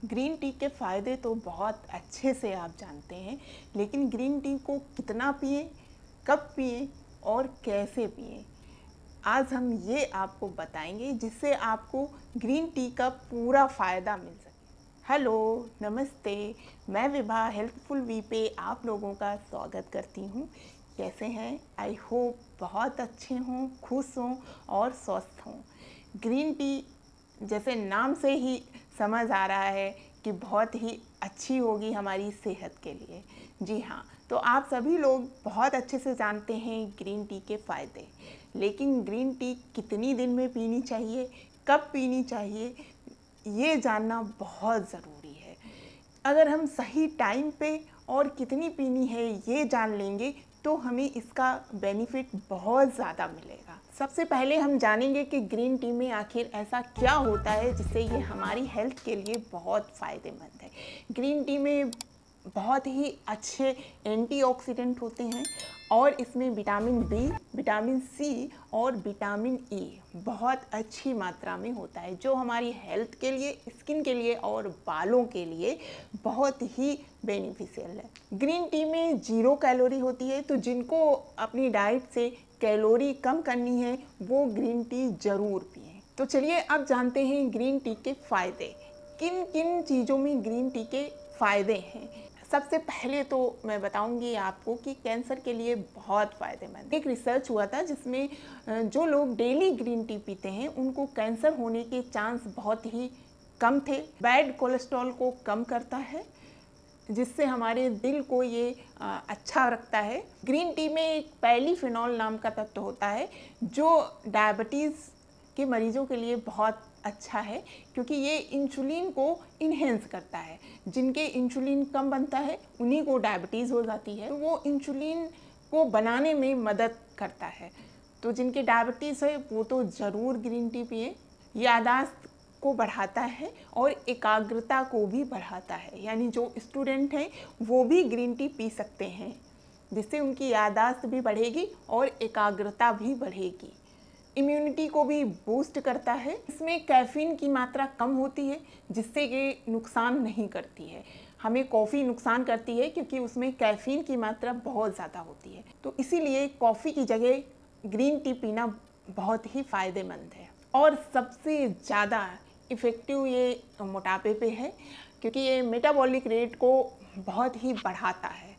Green tea के फ़ायदे तो बहुत अच्छे से आप जानते हैं, लेकिन ग्रीन टी को कितना पिएं, कब पिएं और कैसे पिएं, आज हम ये आपको बताएंगे जिससे आपको ग्रीन टी का पूरा फ़ायदा मिल सके। हेलो, नमस्ते, मैं विभा हेल्पफुल वी पे आप लोगों का स्वागत करती हूँ। कैसे हैं? आई होप बहुत अच्छे हों, खुश हों और स्वस्थ हों। ग्रीन टी जैसे नाम से ही समझ आ रहा है कि बहुत ही अच्छी होगी हमारी सेहत के लिए। जी हाँ, तो आप सभी लोग बहुत अच्छे से जानते हैं ग्रीन टी के फ़ायदे, लेकिन ग्रीन टी कितनी दिन में पीनी चाहिए, कब पीनी चाहिए, ये जानना बहुत ज़रूरी है। अगर हम सही टाइम पे और कितनी पीनी है ये जान लेंगे तो हमें इसका बेनिफिट बहुत ज़्यादा मिलेगा। सबसे पहले हम जानेंगे कि ग्रीन टी में आखिर ऐसा क्या होता है जिससे ये हमारी हेल्थ के लिए बहुत फ़ायदेमंद है। ग्रीन टी में बहुत ही अच्छे एंटीऑक्सीडेंट होते हैं और इसमें विटामिन बी, विटामिन सी और विटामिन ई बहुत अच्छी मात्रा में होता है, जो हमारी हेल्थ के लिए, स्किन के लिए और बालों के लिए बहुत ही बेनिफिशियल है। ग्रीन टी में 0 कैलोरी होती है, तो जिनको अपनी डाइट से कैलोरी कम करनी है वो ग्रीन टी ज़रूर पिएं। तो चलिए अब जानते हैं ग्रीन टी के फ़ायदे। किन किन चीज़ों में ग्रीन टी के फ़ायदे हैं। सबसे पहले तो मैं बताऊंगी आपको कि कैंसर के लिए बहुत फ़ायदेमंद। एक रिसर्च हुआ था जिसमें जो लोग डेली ग्रीन टी पीते हैं उनको कैंसर होने के चांस बहुत ही कम थे। बैड कोलेस्ट्रॉल को कम करता है, जिससे हमारे दिल को ये अच्छा रखता है। ग्रीन टी में एक पैलीफिनॉल नाम का तत्व होता है जो डायबिटीज़ के मरीजों के लिए बहुत अच्छा है, क्योंकि ये इंसुलिन को इन्हेंस करता है। जिनके इंसुलिन कम बनता है उन्हीं को डायबिटीज़ हो जाती है, तो वो इंसुलिन को बनाने में मदद करता है। तो जिनके डायबिटीज़ है वो तो ज़रूर ग्रीन टी पिए। यादाश्त को बढ़ाता है और एकाग्रता को भी बढ़ाता है, यानी जो स्टूडेंट हैं वो भी ग्रीन टी पी सकते हैं, जिससे उनकी यादाश्त भी बढ़ेगी और एकाग्रता भी बढ़ेगी। इम्यूनिटी को भी बूस्ट करता है। इसमें कैफ़ीन की मात्रा कम होती है, जिससे ये नुकसान नहीं करती है। हमें कॉफ़ी नुकसान करती है क्योंकि उसमें कैफ़ीन की मात्रा बहुत ज़्यादा होती है, तो इसीलिए कॉफ़ी की जगह ग्रीन टी पीना बहुत ही फ़ायदेमंद है। और सबसे ज़्यादा इफ़ेक्टिव ये मोटापे पे है, क्योंकि ये मेटाबॉलिक रेट को बहुत ही बढ़ाता है।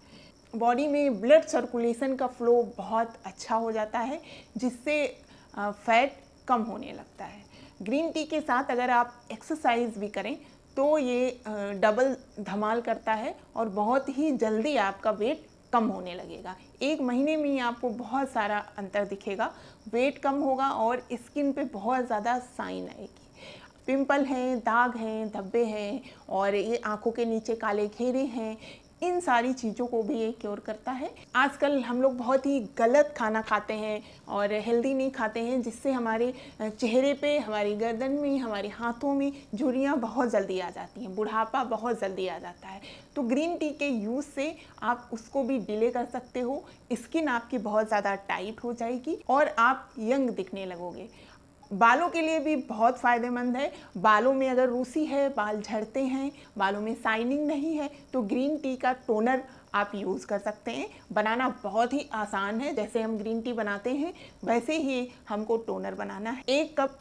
बॉडी में ब्लड सर्कुलेशन का फ़्लो बहुत अच्छा हो जाता है, जिससे फैट कम होने लगता है। ग्रीन टी के साथ अगर आप एक्सरसाइज भी करें तो ये डबल धमाल करता है और बहुत ही जल्दी आपका वेट कम होने लगेगा। 1 महीने में ही आपको बहुत सारा अंतर दिखेगा, वेट कम होगा और स्किन पे बहुत ज़्यादा शाइन आएगी। पिंपल हैं, दाग हैं, धब्बे हैं और ये आँखों के नीचे काले घेरे हैं, इन सारी चीज़ों को भी ये क्योर करता है। आजकल हम लोग बहुत ही गलत खाना खाते हैं और हेल्दी नहीं खाते हैं, जिससे हमारे चेहरे पे, हमारी गर्दन में, हमारे हाथों में झुर्रियाँ बहुत जल्दी आ जाती हैं, बुढ़ापा बहुत जल्दी आ जाता है। तो ग्रीन टी के यूज़ से आप उसको भी डिले कर सकते हो। स्किन आपकी बहुत ज़्यादा टाइट हो जाएगी और आप यंग दिखने लगोगे। बालों के लिए भी बहुत फ़ायदेमंद है। बालों में अगर रूसी है, बाल झड़ते हैं, बालों में शाइनिंग नहीं है, तो ग्रीन टी का टोनर आप यूज़ कर सकते हैं। बनाना बहुत ही आसान है, जैसे हम ग्रीन टी बनाते हैं वैसे ही हमको टोनर बनाना है। 1 कप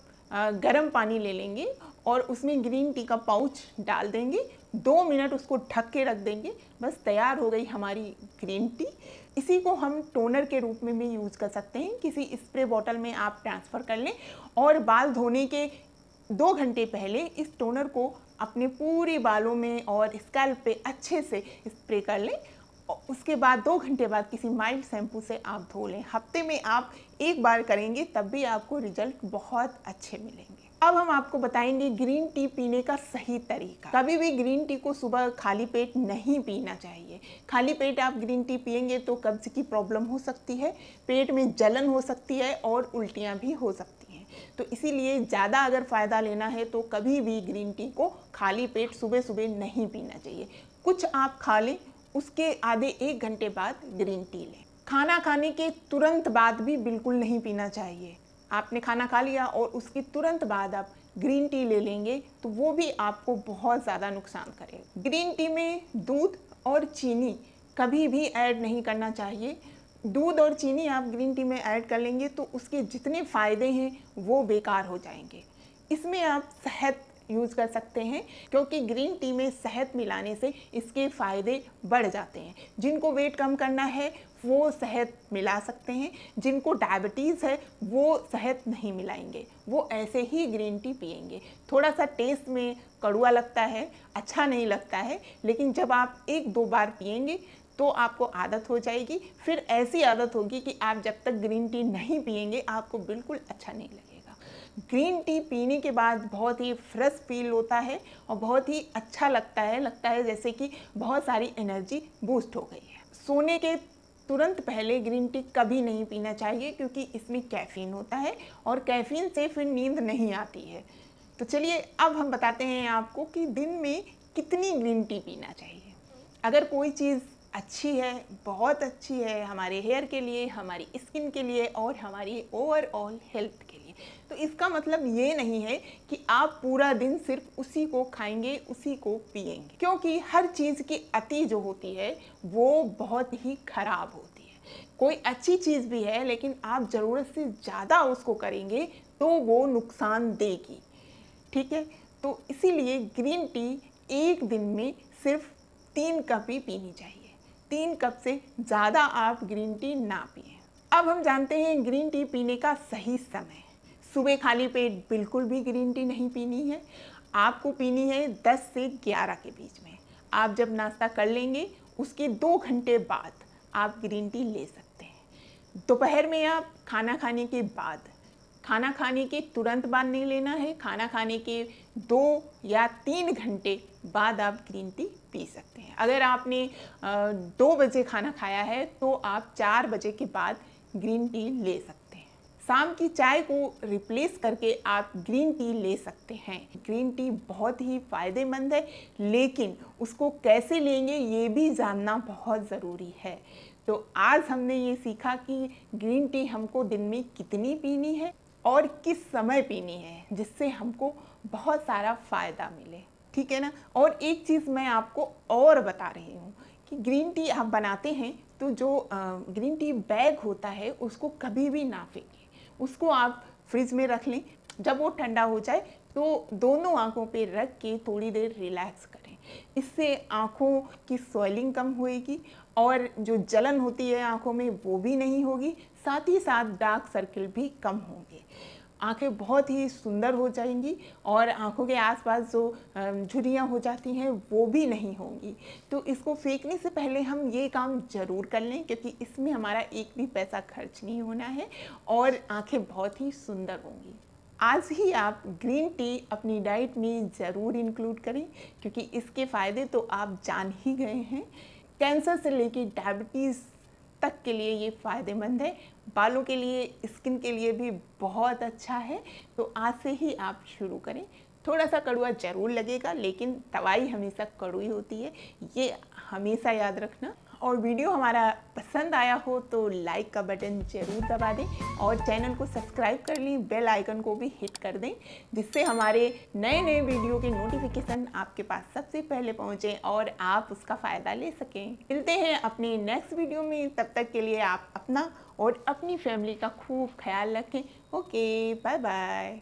गर्म पानी ले लेंगे और उसमें ग्रीन टी का पाउच डाल देंगे, 2 मिनट उसको ढक के रख देंगे, बस तैयार हो गई हमारी ग्रीन टी। इसी को हम टोनर के रूप में भी यूज़ कर सकते हैं। किसी स्प्रे बॉटल में आप ट्रांसफ़र कर लें और बाल धोने के 2 घंटे पहले इस टोनर को अपने पूरे बालों में और स्कैल्प पे अच्छे से स्प्रे कर लें। उसके बाद 2 घंटे बाद किसी माइल्ड शैम्पू से आप धो लें। हफ्ते में आप 1 बार करेंगे तब भी आपको रिजल्ट बहुत अच्छे मिलेंगे। अब हम आपको बताएंगे ग्रीन टी पीने का सही तरीका। कभी भी ग्रीन टी को सुबह खाली पेट नहीं पीना चाहिए। खाली पेट आप ग्रीन टी पिएंगे तो कब्ज की प्रॉब्लम हो सकती है, पेट में जलन हो सकती है और उल्टियाँ भी हो सकती हैं। तो इसीलिए ज़्यादा अगर फ़ायदा लेना है तो कभी भी ग्रीन टी को खाली पेट सुबह सुबह नहीं पीना चाहिए। कुछ आप खा लें, उसके आधे 1 घंटे बाद ग्रीन टी लें। खाना खाने के तुरंत बाद भी बिल्कुल नहीं पीना चाहिए। आपने खाना खा लिया और उसके तुरंत बाद आप ग्रीन टी ले लेंगे तो वो भी आपको बहुत ज़्यादा नुकसान करेगा। ग्रीन टी में दूध और चीनी कभी भी ऐड नहीं करना चाहिए। दूध और चीनी आप ग्रीन टी में ऐड कर लेंगे तो उसके जितने फ़ायदे हैं वो बेकार हो जाएंगे। इसमें आप शहद यूज़ कर सकते हैं, क्योंकि ग्रीन टी में शहद मिलाने से इसके फ़ायदे बढ़ जाते हैं। जिनको वेट कम करना है वो शहद मिला सकते हैं, जिनको डायबिटीज़ है वो शहद नहीं मिलाएंगे, वो ऐसे ही ग्रीन टी पिएंगे। थोड़ा सा टेस्ट में कड़वा लगता है, अच्छा नहीं लगता है, लेकिन जब आप 1-2 बार पिएंगे तो आपको आदत हो जाएगी। फिर ऐसी आदत होगी कि आप जब तक ग्रीन टी नहीं पिएंगे आपको बिल्कुल अच्छा नहीं लगेगा। ग्रीन टी पीने के बाद बहुत ही फ्रेश फील होता है और बहुत ही अच्छा लगता है जैसे कि बहुत सारी एनर्जी बूस्ट हो गई है। सोने के तुरंत पहले ग्रीन टी कभी नहीं पीना चाहिए, क्योंकि इसमें कैफ़ीन होता है और कैफ़ीन से फिर नींद नहीं आती है। तो चलिए अब हम बताते हैं आपको कि दिन में कितनी ग्रीन टी पीना चाहिए। अगर कोई चीज़ अच्छी है, बहुत अच्छी है हमारे हेयर के लिए, हमारी स्किन के लिए और हमारी ओवरऑल हेल्थ के लिए, तो इसका मतलब ये नहीं है कि आप पूरा दिन सिर्फ उसी को खाएंगे, उसी को पिएंगे, क्योंकि हर चीज़ की अति जो होती है वो बहुत ही खराब होती है। कोई अच्छी चीज़ भी है लेकिन आप ज़रूरत से ज़्यादा उसको करेंगे तो वो नुकसान देगी, ठीक है। तो इसीलिए ग्रीन टी एक दिन में सिर्फ 3 कप ही पीनी चाहिए। 3 कप से ज़्यादा आप ग्रीन टी ना पिएं। अब हम जानते हैं ग्रीन टी पीने का सही समय। सुबह खाली पेट बिल्कुल भी ग्रीन टी नहीं पीनी है। आपको पीनी है 10 से 11 के बीच में। आप जब नाश्ता कर लेंगे उसके 2 घंटे बाद आप ग्रीन टी ले सकते हैं। दोपहर में आप खाना खाने के बाद, खाना खाने के तुरंत बाद नहीं लेना है, खाना खाने के 2 या 3 घंटे बाद आप ग्रीन टी पी सकते हैं। अगर आपने 2 बजे खाना खाया है तो आप 4 बजे के बाद ग्रीन टी ले सकते हैं। शाम की चाय को रिप्लेस करके आप ग्रीन टी ले सकते हैं। ग्रीन टी बहुत ही फ़ायदेमंद है, लेकिन उसको कैसे लेंगे ये भी जानना बहुत ज़रूरी है। तो आज हमने ये सीखा कि ग्रीन टी हमको दिन में कितनी पीनी है और किस समय पीनी है, जिससे हमको बहुत सारा फ़ायदा मिले, ठीक है ना। और एक चीज़ मैं आपको और बता रही हूँ कि ग्रीन टी आप बनाते हैं तो जो ग्रीन टी बैग होता है उसको कभी भी ना फेंकें, उसको आप फ्रिज में रख लें। जब वो ठंडा हो जाए तो दोनों आँखों पे रख के थोड़ी देर रिलैक्स करें। इससे आँखों की स्वेलिंग कम होएगी और जो जलन होती है आँखों में वो भी नहीं होगी, साथ ही साथ डार्क सर्किल भी कम होंगे। आँखें बहुत ही सुंदर हो जाएंगी और आँखों के आसपास जो झुर्रियाँ हो जाती हैं वो भी नहीं होंगी। तो इसको फेंकने से पहले हम ये काम ज़रूर कर लें, क्योंकि इसमें हमारा एक भी पैसा खर्च नहीं होना है और आँखें बहुत ही सुंदर होंगी। आज ही आप ग्रीन टी अपनी डाइट में ज़रूर इंक्लूड करें, क्योंकि इसके फ़ायदे तो आप जान ही गए हैं। कैंसर से लेकर डायबिटीज़ तक के लिए ये फ़ायदेमंद है। बालों के लिए, स्किन के लिए भी बहुत अच्छा है। तो आज से ही आप शुरू करें। थोड़ा सा कड़वा ज़रूर लगेगा, लेकिन दवाई हमेशा कड़वी होती है, ये हमेशा याद रखना। और वीडियो हमारा पसंद आया हो तो लाइक का बटन ज़रूर दबा दें और चैनल को सब्सक्राइब कर लें, बेल आइकन को भी हिट कर दें, जिससे हमारे नए नए वीडियो के नोटिफिकेशन आपके पास सबसे पहले पहुंचे और आप उसका फ़ायदा ले सकें। मिलते हैं अपने नेक्स्ट वीडियो में, तब तक के लिए आप अपना और अपनी फैमिली का खूब ख्याल रखें। Okay, bye bye.